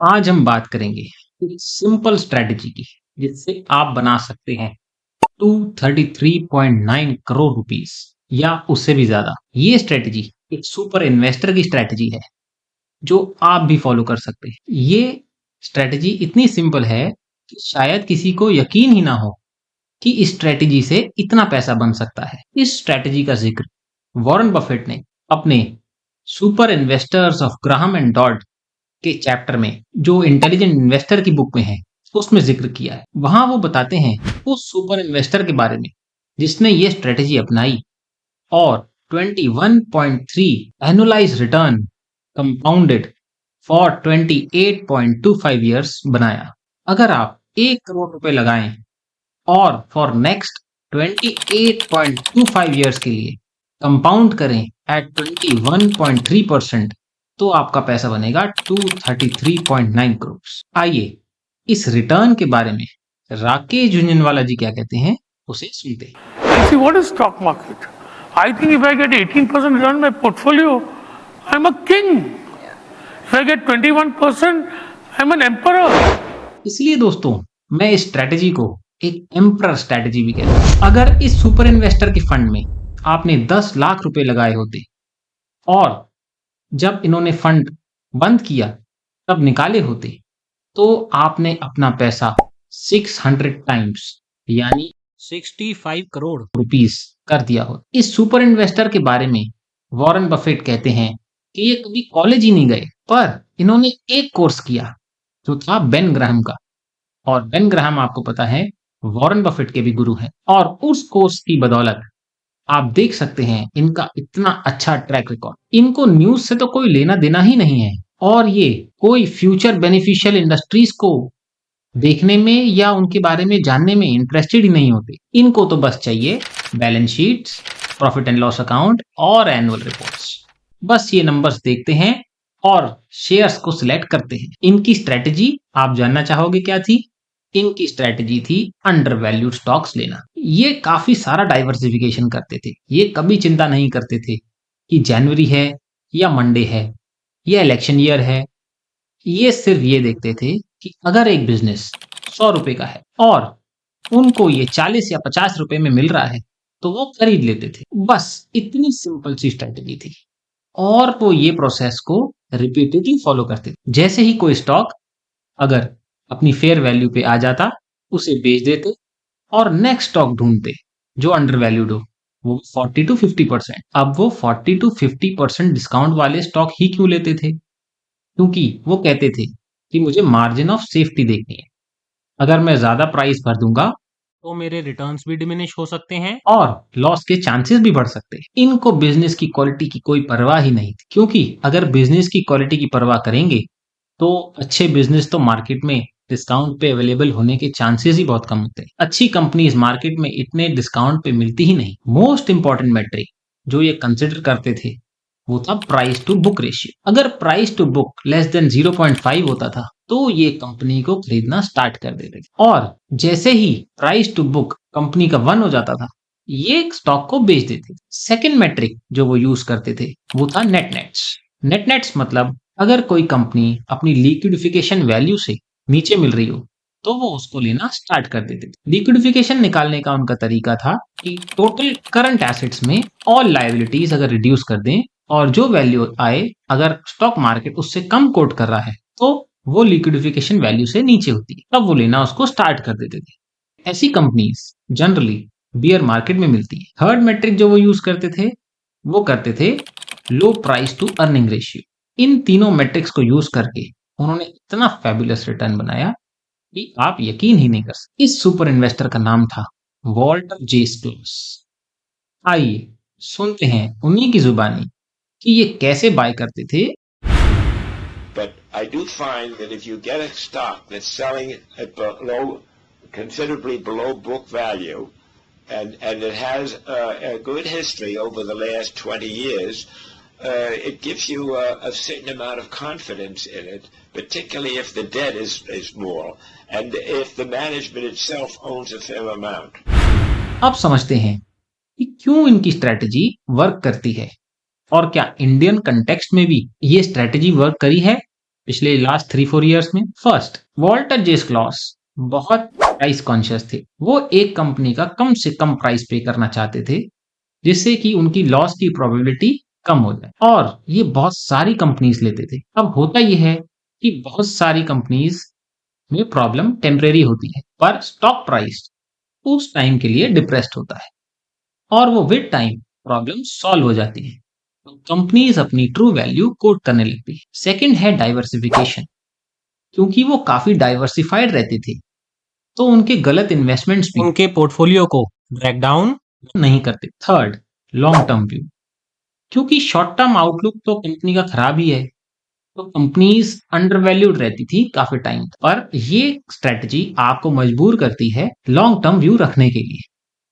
आज हम बात करेंगे एक सिंपल स्ट्रेटजी की जिससे आप बना सकते हैं 233.9 करोड़ रुपीस या उससे भी ज्यादा। ये स्ट्रेटजी एक सुपर इन्वेस्टर की स्ट्रेटजी है जो आप भी फॉलो कर सकते हैं। ये स्ट्रेटजी इतनी सिंपल है कि शायद किसी को यकीन ही ना हो कि इस स्ट्रेटजी से इतना पैसा बन सकता है। इस स्ट्रेटजी का जिक्र वॉरेन बफेट ने अपने super investors of Graham and Dodd के चैप्टर में, जो इंटेलिजेंट इन्वेस्टर की बुक में है, उसमें जिक्र किया है। वहां वो बताते हैं उस सुपर इन्वेस्टर के बारे में जिसने ये स्ट्रेटेजी अपनाई और 21.3 annualise return compounded for 28.25 years बनाया। अगर आप 1 करोड़ रुपए लगाएं और फॉर नेक्स्ट 28.25 ईयर्स के लिए कंपाउंड करें एट 21.3%, तो आपका पैसा बनेगा 233.9 करोड़। आइए इस रिटर्न के बारे में राकेश झुंझुनवाला जी क्या कहते हैं उसे सुनते हैं। See, what is stock market? I think if I get 18% return on my portfolio, I'm a king. If I get 21%, I'm an emperor. इसलिए दोस्तों, मैं इस स्ट्रेटजी को एक एम्परर स्ट्रेटजी भी कहता हूं। अगर इस सुपर इन्वेस्टर के फंड में आपने 10 लाख रुपए लगाए होते और जब इन्होंने फंड बंद किया तब निकाले होते, तो आपने अपना पैसा 600 टाइम्स यानी 65 करोड़ रुपीस कर दिया हो। इस सुपर इन्वेस्टर के बारे में वॉरेन बफेट कहते हैं कि ये कभी कॉलेज ही नहीं गए, पर इन्होंने एक कोर्स किया जो था बेन ग्राहम का। और बेन ग्राहम आपको पता है वॉरेन बफेट के भी गुरु हैं, और उस कोर्स की बदौलत आप देख सकते हैं इनका इतना अच्छा ट्रैक रिकॉर्ड। इनको न्यूज से तो कोई लेना देना ही नहीं है और ये कोई फ्यूचर बेनिफिशियल इंडस्ट्रीज को देखने में या उनके बारे में जानने में इंटरेस्टेड ही नहीं होते। इनको तो बस चाहिए balance sheets, profit and loss account और एनुअल रिपोर्ट्स। बस ये नंबर्स देखते हैं और शेयर्स को सिलेक्ट करते हैं। इनकी स्ट्रेटजी आप जानना चाहोगे क्या थी? इनकी स्ट्रेटजी थी अंडर वैल्यूड स्टॉक्स लेना। ये काफी सारा डाइवर्सिफिकेशन करते थे। ये कभी चिंता नहीं करते थे कि जनवरी है या मंडे है या इलेक्शन ईयर है। ये सिर्फ ये देखते थे कि अगर एक बिजनेस 100 रुपए का है और उनको ये 40 या 50 रुपए में मिल रहा है तो वो खरीद लेते थे। बस इतनी सिंपल सी स्ट्रेटजी थी और वो ये प्रोसेस को रिपीटेडली फॉलो करते थे। जैसे ही कोई स्टॉक अगर अपनी फेयर वैल्यू पे आ जाता, उसे बेच देते और नेक्स्ट स्टॉक ढूंढते जो अंडर वैल्यूड हो, वो 40 to 50%। अब वो 40 to 50% डिस्काउंट वाले स्टॉक ही क्यों लेते थे? क्योंकि वो कहते थे कि मुझे मार्जिन ऑफ सेफ्टी देखनी है। अगर मैं ज्यादा प्राइस भर दूंगा तो मेरे रिटर्न्स भी डिमिनिश हो सकते हैं और लॉस के चांसेस भी बढ़ सकते हैं। इनको बिजनेस की क्वालिटी की कोई परवाह ही नहीं थी, क्योंकि अगर बिजनेस की क्वालिटी की परवाह करेंगे तो अच्छे बिजनेस तो मार्केट में डिस्काउंट पे अवेलेबल होने के चांसेस ही बहुत कम होते हैं। अच्छी कंपनीज मार्केट में इतने डिस्काउंट पे मिलती ही नहीं। मोस्ट इंपॉर्टेंट मेट्रिक जो ये कंसिडर करते थे वो था प्राइस टू बुक रेशियो। अगर price to book less than 0.5 होता था तो ये कंपनी को खरीदना स्टार्ट कर देते थे, और जैसे ही प्राइस टू बुक कंपनी का 1 हो जाता था ये स्टॉक को बेच देते थे। सेकेंड मेट्रिक जो वो यूज करते थे वो था नेट नेट्स। नेट नेट्स मतलब अगर कोई कंपनी अपनी लिक्विडिफिकेशन वैल्यू से नीचे मिल रही हो तो वो उसको लेना स्टार्ट कर देते थे। लिक्विडिफिकेशन निकालने का उनका तरीका था कि टोटल करंट एसेट्स में ऑल लायबिलिटीज अगर रिड्यूस कर दें और जो वैल्यू आए, अगर स्टॉक मार्केट उससे कम कोट कर रहा है तो वो लिक्विडिफिकेशन वैल्यू से नीचे होती है, तब वो लेना उसको स्टार्ट कर देते थे। ऐसी कंपनीज जनरली बियर मार्केट में मिलती है। थर्ड मेट्रिक जो वो यूज करते थे वो करते थे low price to earning ratio. इन तीनों मेट्रिक्स को यूज करके उन्होंने इतना फैबुलस रिटर्न बनाया कि आप यकीन ही नहीं कर सकते। इस सुपर इन्वेस्टर का नाम था वॉल्टर जे स्क्लोस। आइए सुनते हैं उन्हीं की जुबानी कि ये कैसे बाय करते थे। But I do find that if you get a stock that's selling at below, considerably below book value, and it has a good history over the last 20 years, it gives you a certain amount of confidence in it, particularly if the debt is small and if the management itself owns a fair amount. अब समझते हैं कि क्यों इनकी strategy work करती है और क्या इंडियन कंटेक्स्ट में भी ये स्ट्रेटजी वर्क करी है पिछले लास्ट 3-4 ईयर्स में। फर्स्ट, वॉल्टर जे स्क्लॉस बहुत प्राइस कॉन्शियस थे। वो एक कंपनी का कम से कम प्राइस पे करना चाहते थे जिससे कि उनकी लॉस की प्रोबेबिलिटी कम हो जाए, और ये बहुत सारी कंपनीज लेते थे। अब होता ये है कि बहुत सारी कंपनीज में प्रॉब्लम टेम्परेरी होती है, पर स्टॉक प्राइस उस टाइम के लिए डिप्रेस्ड होता है और वो विद टाइम प्रॉब्लम सॉल्व हो जाती है। तो कंपनीज अपनी ट्रू वैल्यू कोट करने लगती है। सेकंड है डाइवर्सिफिकेशन। क्योंकि वो काफी डाइवर्सिफाइड रहते थे तो उनके गलत इन्वेस्टमेंट्स भी उनके पोर्टफोलियो को ब्रेक डाउन नहीं करते। Third, long term view. क्योंकि शॉर्ट टर्म आउटलुक तो कंपनी का खराब ही है, तो कंपनीज अंडरवैल्यूड रहती थी काफी टाइम तक। पर ये स्ट्रेटजी आपको मजबूर करती है लॉन्ग टर्म व्यू रखने के लिए,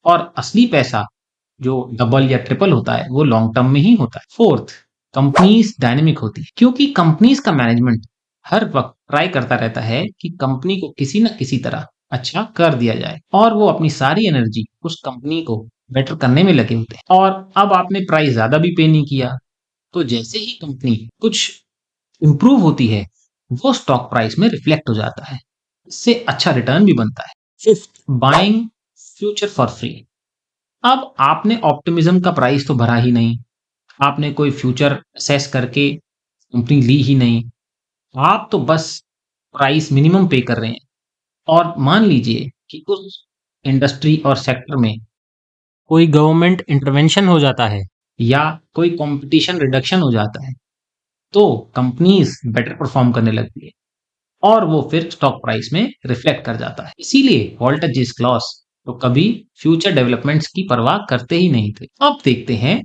और असली पैसा जो डबल या ट्रिपल होता है वो लॉन्ग टर्म में ही होता है। फोर्थ, कंपनीज डायनेमिक होती है। क्योंकि कंपनीज का मैनेजमेंट हर वक्त ट्राई करता रहता है कि कंपनी को किसी न किसी तरह अच्छा कर दिया जाए, और वो अपनी सारी एनर्जी उस कंपनी को बेटर करने में लगे होते हैं। और अब आपने प्राइस ज्यादा भी पे नहीं किया, तो जैसे ही कंपनी कुछ इंप्रूव होती है वो स्टॉक प्राइस में रिफ्लेक्ट हो जाता है। इससे अच्छा रिटर्न भी बनता है। Fifth, buying future for free. अब आपने ऑप्टिमिज्म का प्राइस तो भरा ही नहीं, आपने कोई फ्यूचर असेस करके कंपनी ली ही नहीं, आप तो बस प्राइस मिनिमम पे कर रहे हैं। और मान लीजिए कि उस इंडस्ट्री और सेक्टर में कोई गवर्नमेंट इंटरवेंशन हो जाता है या कोई कंपटीशन रिडक्शन हो जाता है, तो कंपनीज बेटर परफॉर्म करने लगती है और वो फिर स्टॉक प्राइस में रिफ्लेक्ट कर जाता है। इसीलिए वॉल्टर जे स्क्लॉस तो कभी फ्यूचर डेवलपमेंट्स की परवाह करते ही नहीं थे। अब देखते हैं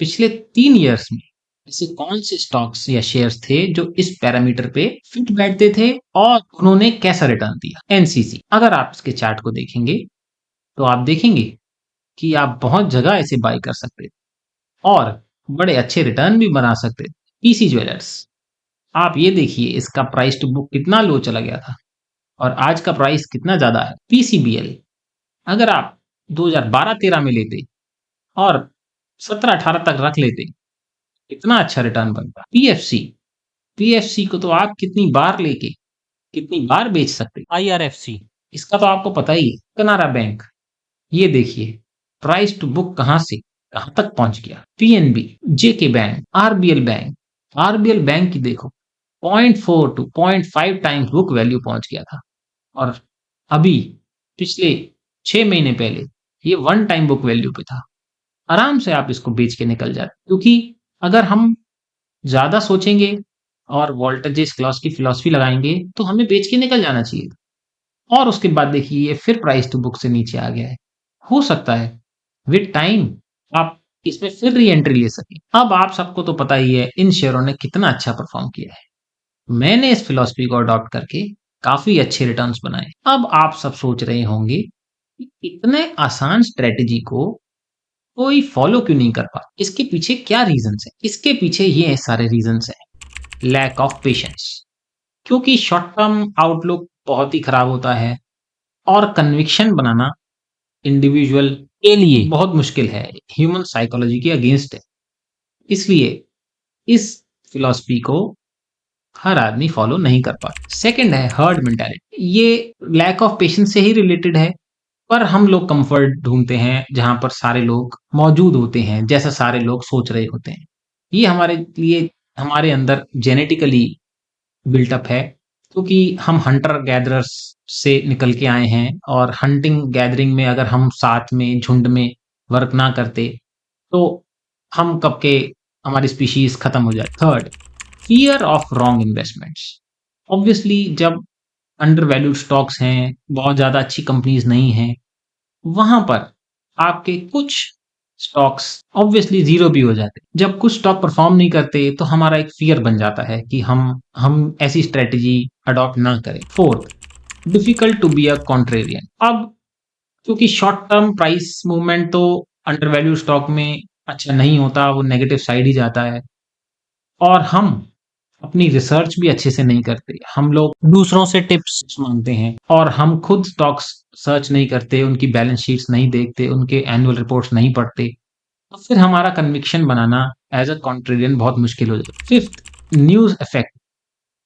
पिछले 3 ईयर्स में ऐसे कौन से स्टॉक्स या शेयर्स थे जो इस पैरामीटर पे फिट बैठते थे और उन्होंने कैसा रिटर्न दिया। एनसीसी, अगर आप इसके चार्ट को देखेंगे तो आप देखेंगे कि आप बहुत जगह ऐसे बाय कर सकते थे और बड़े अच्छे रिटर्न भी बना सकते थे। पीसी ज्वेलर्स, आप ये देखिए इसका प्राइस टू बुक कितना लो चला गया था और आज का प्राइस कितना ज्यादा है। पीसीबीएल, अगर आप 2012-13 में लेते और 17-18 तक रख लेते, कितना अच्छा रिटर्न बनता। पीएफसी, पीएफसी को तो आप कितनी बार लेके कितनी बार बेच सकते। आईआरएफसी, इसका तो आपको पता ही है। कनारा बैंक, ये देखिए प्राइस टू बुक कहां से कहां तक पहुंच गया। PNB, JK bank, RBL bank, RBL bank की देखो 0.4 टू 0.5 टाइम्स बुक वैल्यू पहुंच गया था, और अभी पिछले 6 महीने पहले ये 1 टाइम बुक वैल्यू पे था। आराम से आप इसको बेच के निकल जाते, क्योंकि अगर हम ज्यादा सोचेंगे और वॉल्टर जे स्क्लॉस की फिलॉसफी लगाएंगे तो हमें बेच के निकल जाना चाहिए। और उसके बाद देखिए ये फिर प्राइस टू बुक से नीचे आ गया है। हो सकता है विद टाइम आप इसमें फिर री एंट्री ले सके। अब आप सबको तो पता ही है इन शेयरों ने कितना अच्छा परफॉर्म किया है। मैंने इस फिलॉसफी को अडॉप्ट करके काफी अच्छे रिटर्न्स बनाए। अब आप सब सोच रहे होंगे कि इतने आसान स्ट्रेटेजी को कोई फॉलो क्यों नहीं कर पा। इसके पीछे क्या रीजंस है? इसके पीछे ये सारे रीजंस हैं। लैक ऑफ पेशेंस, क्योंकि शॉर्ट टर्म आउटलुक बहुत ही खराब होता है और कन्विक्शन बनाना इंडिविजुअल के लिए बहुत मुश्किल है, ह्यूमन साइकोलॉजी के अगेंस्ट है। इसलिए इस फिलॉसफी को हर आदमी फॉलो नहीं कर पाता। सेकंड है हर्ड मेंटालिटी। ये लैक ऑफ पेशेंस से ही रिलेटेड है, पर हम लोग कंफर्ट ढूंढते हैं जहां पर सारे लोग मौजूद होते हैं, जैसा सारे लोग सोच रहे होते हैं। ये हमारे लिए हमारे अंदर जेनेटिकली बिल्टअप है, क्योंकि हम हंटर गैदरर्स से निकल के आए हैं, और हंटिंग गैदरिंग में अगर हम साथ में झुंड में वर्क ना करते तो हम कब के हमारी स्पीशीज खत्म हो जाए। Third, fear of wrong investments. Obviously जब अंडर वैल्यूड स्टॉक्स हैं, बहुत ज्यादा अच्छी कंपनीज नहीं हैं, वहां पर आपके कुछ स्टॉक्स ऑब्वियसली जीरो भी हो जाते। जब कुछ स्टॉक परफॉर्म नहीं करते तो हमारा एक फियर बन जाता है कि हम ऐसी स्ट्रेटेजी अडॉप्ट ना करें। Fourth, difficult to be a contrarian. अब क्योंकि शॉर्ट टर्म प्राइस मूवमेंट तो अंडर वैल्यू स्टॉक में अच्छा नहीं होता, वो नेगेटिव साइड ही जाता है, और हम अपनी रिसर्च भी अच्छे से नहीं करते। हम लोग दूसरों से टिप्स मांगते हैं और हम खुद स्टॉक्स सर्च नहीं करते, उनकी बैलेंस शीट्स नहीं देखते, उनके एनुअल रिपोर्ट्स नहीं पढ़ते, तो फिर हमारा कन्विक्शन बनाना एज अ कॉन्ट्रेरियन बहुत मुश्किल हो जाता है। Fifth, news effect.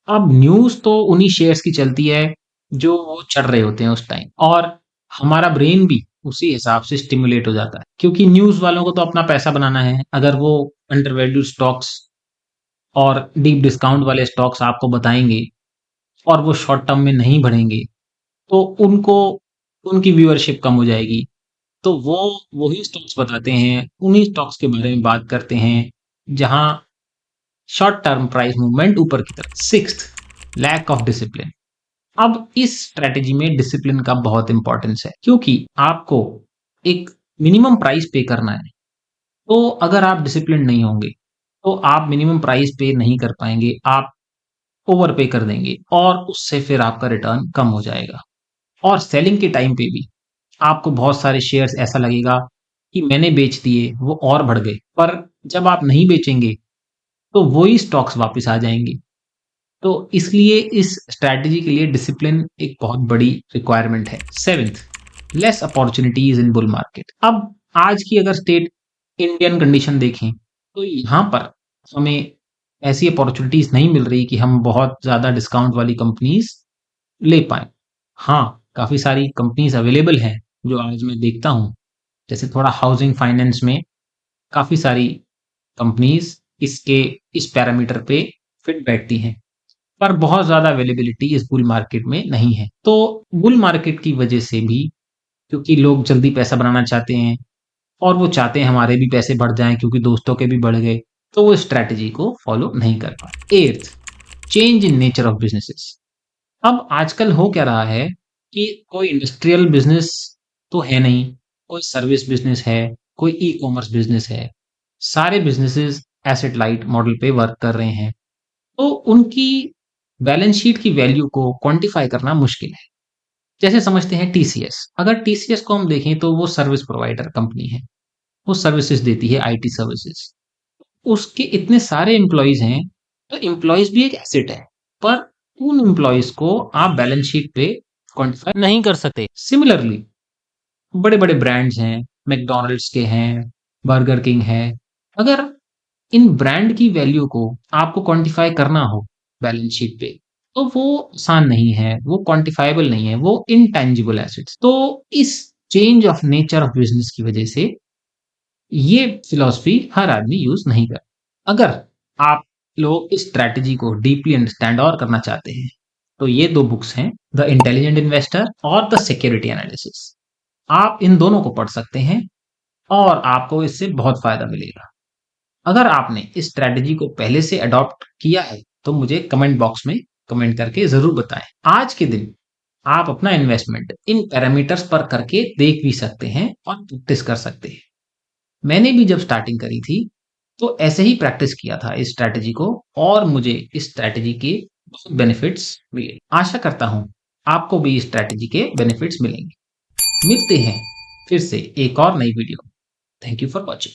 अब न्यूज़ तो उन्हीं शेयर्स की चलती है जो वो चढ़ रहे होते हैं उस टाइम, और हमारा ब्रेन भी उसी हिसाब से स्टिमुलेट हो जाता है, क्योंकि न्यूज़ वालों को तो अपना पैसा बनाना है। अगर वो अंडर वैल्यूड स्टॉक्स और डीप डिस्काउंट वाले स्टॉक्स आपको बताएंगे और वो शॉर्ट टर्म में नहीं बढ़ेंगे, तो उनको उनकी व्यूअरशिप कम हो जाएगी। तो वो वही स्टॉक्स बताते हैं, उन्हीं स्टॉक्स के बारे में बात करते हैं जहां शॉर्ट टर्म प्राइस मूवमेंट ऊपर की तरफ। Sixth, lack of discipline. अब इस स्ट्रेटेजी में डिसिप्लिन का बहुत इंपॉर्टेंस है, क्योंकि आपको एक मिनिमम प्राइस पे करना है। तो अगर आप डिसिप्लिन नहीं होंगे तो आप मिनिमम प्राइस पे नहीं कर पाएंगे, आप ओवर पे कर देंगे और उससे फिर आपका रिटर्न कम हो जाएगा। और सेलिंग के टाइम पे भी आपको बहुत सारे शेयर्स ऐसा लगेगा कि मैंने बेच दिए, वो और बढ़ गए, पर जब आप नहीं बेचेंगे तो वही स्टॉक्स वापस आ जाएंगे। तो इसलिए इस स्ट्रैटेजी के लिए डिसिप्लिन एक बहुत बड़ी रिक्वायरमेंट है। Seventh, less opportunities in bull market. अब आज की अगर स्टेट इंडियन कंडीशन देखें तो यहाँ पर हमें ऐसी अपॉर्चुनिटीज नहीं मिल रही कि हम बहुत ज़्यादा डिस्काउंट वाली कंपनीज ले पाए। हाँ, काफ़ी सारी कंपनीज अवेलेबल हैं जो आज मैं देखता हूँ, जैसे थोड़ा हाउसिंग फाइनेंस में काफ़ी सारी कंपनीज इसके इस पैरामीटर पे फिट बैठती हैं, पर बहुत ज़्यादा अवेलेबिलिटी इस बुल मार्केट में नहीं है। तो बुल मार्केट की वजह से भी, क्योंकि लोग जल्दी पैसा बनाना चाहते हैं और वो चाहते हैं हमारे भी पैसे बढ़ जाएं क्योंकि दोस्तों के भी बढ़ गए, तो वो स्ट्रैटेजी को फॉलो नहीं कर पाते। Eighth, change in nature of businesses. अब आजकल हो क्या रहा है कि कोई इंडस्ट्रियल बिजनेस तो है नहीं, कोई सर्विस बिजनेस है, कोई ई कॉमर्स बिजनेस है। सारे बिजनेसेस एसेट लाइट मॉडल पे वर्क कर रहे हैं, तो उनकी बैलेंस शीट की वैल्यू को क्वांटिफाई करना मुश्किल है। जैसे समझते हैं टीसीएस, अगर टीसीएस को हम देखें तो वो सर्विस प्रोवाइडर कंपनी है, वो सर्विसेज देती है, आईटी सर्विसेज। उसके इतने सारे एम्प्लॉयज हैं, तो एम्प्लॉयज भी एक एसेट है, पर उन एम्प्लॉयज को आप बैलेंस शीट पे क्वांटिफाई नहीं कर सकते। सिमिलरली बड़े बड़े ब्रांड्स हैं, मैकडोनल्ड्स के हैं, बर्गर किंग है, अगर इन ब्रांड की वैल्यू को आपको क्वांटिफाई करना हो बैलेंस शीट पे, तो वो आसान नहीं है, वो क्वांटिफाइबल नहीं है, वो इनटेंजिबल एसेट्स। तो इस change of nature of business की वजह से ये फिलॉसफी हर आदमी यूज नहीं कर। अगर आप लोग इस स्ट्रैटेजी को डीपली अंडरस्टैंड और करना चाहते हैं, तो ये दो बुक्स हैं, द इंटेलिजेंट इन्वेस्टर और द सिक्योरिटी एनालिसिस। आप इन दोनों को पढ़ सकते हैं और आपको इससे बहुत फायदा मिलेगा। अगर आपने इस स्ट्रैटेजी को पहले से अडॉप्ट किया है तो मुझे कमेंट बॉक्स में कमेंट करके जरूर बताएं। आज के दिन आप अपना इन्वेस्टमेंट इन पैरामीटर्स पर करके देख भी सकते हैं और प्रैक्टिस कर सकते हैं। मैंने भी जब स्टार्टिंग करी थी तो ऐसे ही प्रैक्टिस किया था इस स्ट्रैटेजी को, और मुझे इस स्ट्रैटेजी के बहुत बेनिफिट्स मिले। आशा करता हूं आपको भी इस स्ट्रैटेजी के बेनिफिट्स मिलेंगे। मिलते हैं फिर से एक और नई video. Thank you for watching.